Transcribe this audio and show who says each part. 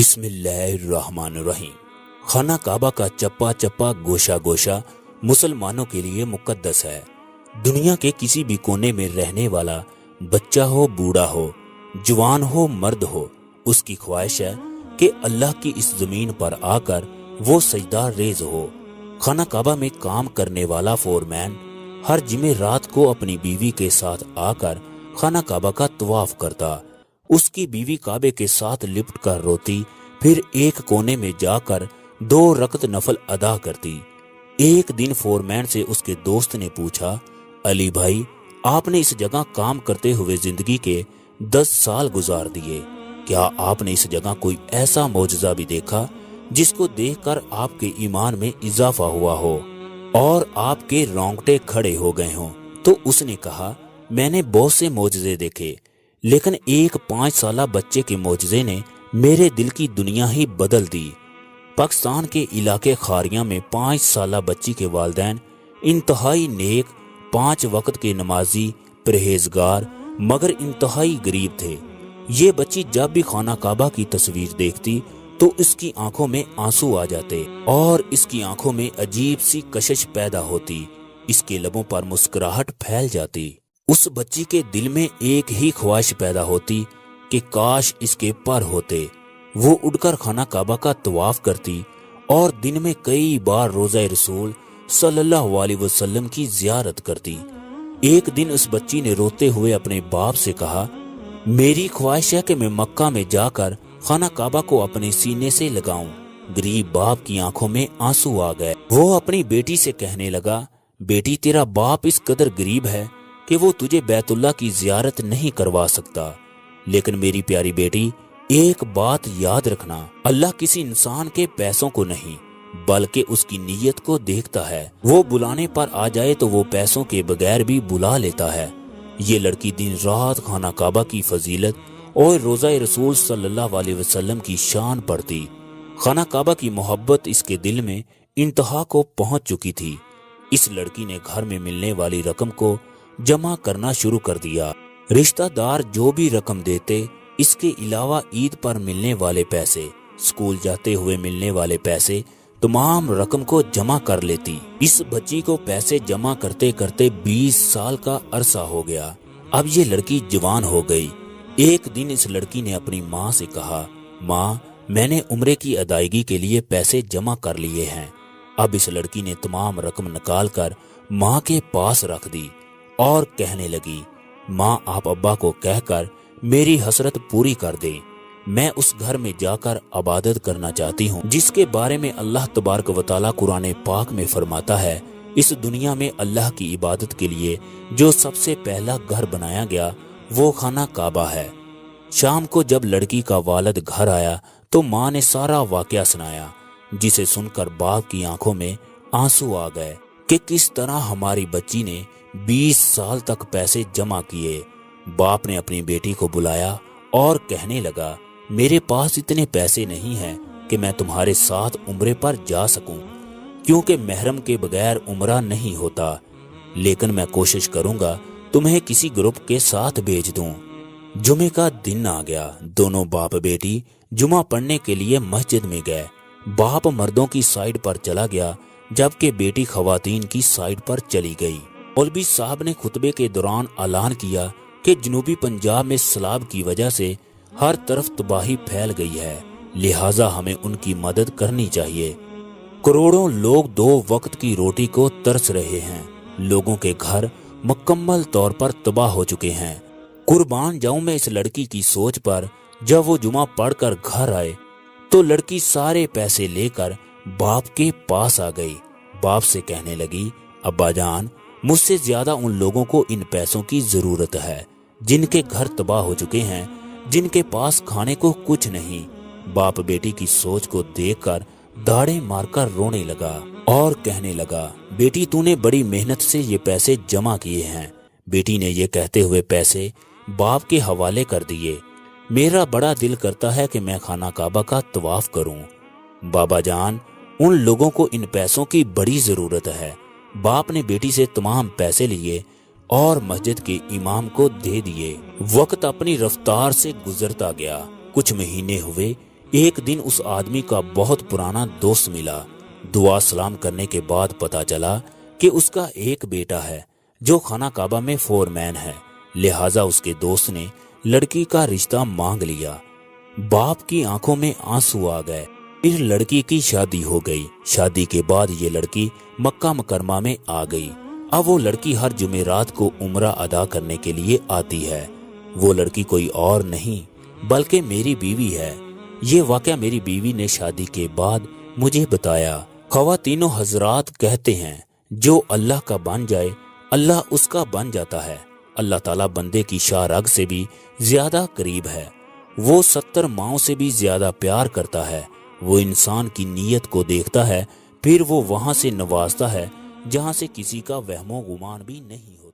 Speaker 1: بسم اللہ الرحمن الرحیم۔ خانہ کعبہ کا چپا چپا گوشہ گوشہ مسلمانوں کے لیے مقدس ہے۔ دنیا کے کسی بھی کونے میں رہنے والا بچہ ہو، بوڑھا ہو، جوان ہو، مرد ہو، اس کی خواہش ہے کہ اللہ کی اس زمین پر آ کر وہ سجدہ ریز ہو۔ خانہ کعبہ میں کام کرنے والا فورمین ہر جمعے رات کو اپنی بیوی کے ساتھ آ کر خانہ کعبہ کا طواف کرتا۔ اس کی بیوی کعبے کے ساتھ لپٹ کر روتی، پھر ایک کونے میں جا کر 2 رکعت نفل ادا کرتی۔ ایک دن فورمین سے اس کے دوست نے پوچھا، علی بھائی، آپ نے اس جگہ کام کرتے ہوئے زندگی کے 10 سال گزار دیے، کیا آپ نے اس جگہ کوئی ایسا معجزہ بھی دیکھا جس کو دیکھ کر آپ کے ایمان میں اضافہ ہوا ہو اور آپ کے رونگٹے کھڑے ہو گئے ہوں؟ تو اس نے کہا، میں نے بہت سے معجزے دیکھے، لیکن ایک 5 سالہ بچے کے معجزے نے میرے دل کی دنیا ہی بدل دی۔ پاکستان کے علاقے خاریاں میں 5 سالہ بچی کے والدین انتہائی نیک، 5 وقت کے نمازی، پرہیزگار، مگر انتہائی غریب تھے۔ یہ بچی جب بھی خانہ کعبہ کی تصویر دیکھتی تو اس کی آنکھوں میں آنسو آ جاتے اور اس کی آنکھوں میں عجیب سی کشش پیدا ہوتی، اس کے لبوں پر مسکراہٹ پھیل جاتی۔ اس بچی کے دل میں ایک ہی خواہش پیدا ہوتی کہ کاش اس کے پر ہوتے۔ وہ اڑ کر خانہ کعبہ کا طواف کرتی اور دن میں کئی بار روضہ رسول صلی اللہ علیہ وسلم کی زیارت کرتی۔ ایک دن اس بچی نے روتے ہوئے اپنے باپ سے کہا، میری خواہش ہے کہ میں مکہ میں جا کر خانہ کعبہ کو اپنے سینے سے لگاؤں۔ غریب باپ کی آنکھوں میں آنسو آ گئے۔ وہ اپنی بیٹی سے کہنے لگا، بیٹی، تیرا باپ اس قدر غریب ہے کہ وہ تجھے بیت اللہ کی زیارت نہیں کروا سکتا، لیکن میری پیاری بیٹی، ایک بات یاد رکھنا، اللہ کسی انسان کے پیسوں کو نہیں بلکہ اس کی نیت کو دیکھتا ہے۔ وہ بلانے پر آ جائے تو وہ پیسوں کے بغیر بھی بلا لیتا ہے۔ یہ لڑکی دن رات خانہ کعبہ کی فضیلت اور روضہ رسول صلی اللہ علیہ وسلم کی شان پڑھتی۔ خانہ کعبہ کی محبت اس کے دل میں انتہا کو پہنچ چکی تھی۔ اس لڑکی نے گھر میں ملنے والی رقم کو جمع کرنا شروع کر دیا۔ رشتہ دار جو بھی رقم دیتے، اس کے علاوہ عید پر ملنے والے پیسے، اسکول جاتے ہوئے ملنے والے پیسے، تمام رقم کو جمع کر لیتی۔ اس بچی کو پیسے جمع کرتے کرتے 20 سال کا عرصہ ہو گیا۔ اب یہ لڑکی جوان ہو گئی۔ ایک دن اس لڑکی نے اپنی ماں سے کہا، ماں، میں نے عمرے کی ادائیگی کے لیے پیسے جمع کر لیے ہیں۔ اب اس لڑکی نے تمام رقم نکال کر ماں کے پاس رکھ دی اور کہنے لگی، ماں، آپ ابا کو کہہ کر میری حسرت پوری کر دیں۔ میں اس گھر میں جا کر عبادت کرنا چاہتی ہوں جس کے بارے میں اللہ تبارک و تعالیٰ قرآن پاک میں فرماتا ہے، اس دنیا میں اللہ کی عبادت کے لیے جو سب سے پہلا گھر بنایا گیا وہ خانہ کعبہ ہے۔ شام کو جب لڑکی کا والد گھر آیا تو ماں نے سارا واقعہ سنایا، جسے سن کر باپ کی آنکھوں میں آنسو آ گئے کہ کس طرح ہماری بچی نے 20 سال تک پیسے جمع کیے۔ باپ نے اپنی بیٹی کو بلایا اور کہنے لگا، میرے پاس اتنے پیسے نہیں ہیں کہ میں تمہارے ساتھ عمرے پر جا سکوں، کیونکہ محرم کے بغیر عمرہ نہیں ہوتا، لیکن میں کوشش کروں گا تمہیں کسی گروپ کے ساتھ بھیج دوں۔ جمعے کا دن آ گیا۔ دونوں باپ بیٹی جمعہ پڑھنے کے لیے مسجد میں گئے۔ باپ مردوں کی سائیڈ پر چلا گیا جبکہ بیٹی خواتین کی سائیڈ پر چلی گئی۔ مولوی صاحب نے خطبے کے دوران اعلان کیا کہ جنوبی پنجاب میں سیلاب کی وجہ سے ہر طرف تباہی پھیل گئی ہے، لہٰذا ہمیں ان کی مدد کرنی چاہیے۔ کروڑوں لوگ 2 وقت کی روٹی کو ترس رہے ہیں۔ لوگوں کے گھر مکمل طور پر تباہ ہو چکے ہیں۔ قربان جاؤں میں اس لڑکی کی سوچ پر۔ جب وہ جمعہ پڑھ کر گھر آئے تو لڑکی سارے پیسے لے کر باپ کے پاس آ گئی۔ باپ سے کہنے لگی، ابا جان، مجھ سے زیادہ ان لوگوں کو ان پیسوں کی ضرورت ہے جن کے گھر تباہ ہو چکے ہیں، جن کے پاس کھانے کو کچھ نہیں۔ باپ بیٹی کی سوچ کو دیکھ کر داڑیں مار کر رونے لگا اور کہنے لگا، بیٹی، تو نے بڑی محنت سے یہ پیسے جمع کیے ہیں۔ بیٹی نے یہ کہتے ہوئے پیسے باپ کے حوالے کر دیے۔ میرا بڑا دل کرتا ہے کہ میں خانہ کعبہ کا طواف کروں۔ بابا جان، ان لوگوں کو ان پیسوں کی بڑی ضرورت ہے۔ باپ نے بیٹی سے تمام پیسے لیے اور مسجد کے امام کو دے دیے۔ وقت اپنی رفتار سے گزرتا گیا۔ کچھ مہینے ہوئے، ایک دن اس آدمی کا بہت پرانا دوست ملا۔ دعا سلام کرنے کے بعد پتا چلا کہ اس کا ایک بیٹا ہے جو خانہ کعبہ میں فورمین ہے، لہٰذا اس کے دوست نے لڑکی کا رشتہ مانگ لیا۔ باپ کی آنکھوں میں آنسو آ گئے۔ پھر لڑکی کی شادی ہو گئی۔ شادی کے بعد یہ لڑکی مکہ مکرمہ میں آ گئی۔ اب وہ لڑکی ہر جمعرات کو عمرہ ادا کرنے کے لیے آتی ہے۔ وہ لڑکی کوئی اور نہیں بلکہ میری بیوی ہے۔ یہ واقعہ میری بیوی نے شادی کے بعد مجھے بتایا۔ خواتین و حضرات کہتے ہیں جو اللہ کا بن جائے اللہ اس کا بن جاتا ہے۔ اللہ تعالیٰ بندے کی شاہ رگ سے بھی زیادہ قریب ہے۔ وہ 70 ماؤں سے بھی زیادہ پیار کرتا ہے۔ وہ انسان کی نیت کو دیکھتا ہے، پھر وہ وہاں سے نوازتا ہے جہاں سے کسی کا وہم و گمان بھی نہیں ہوتا۔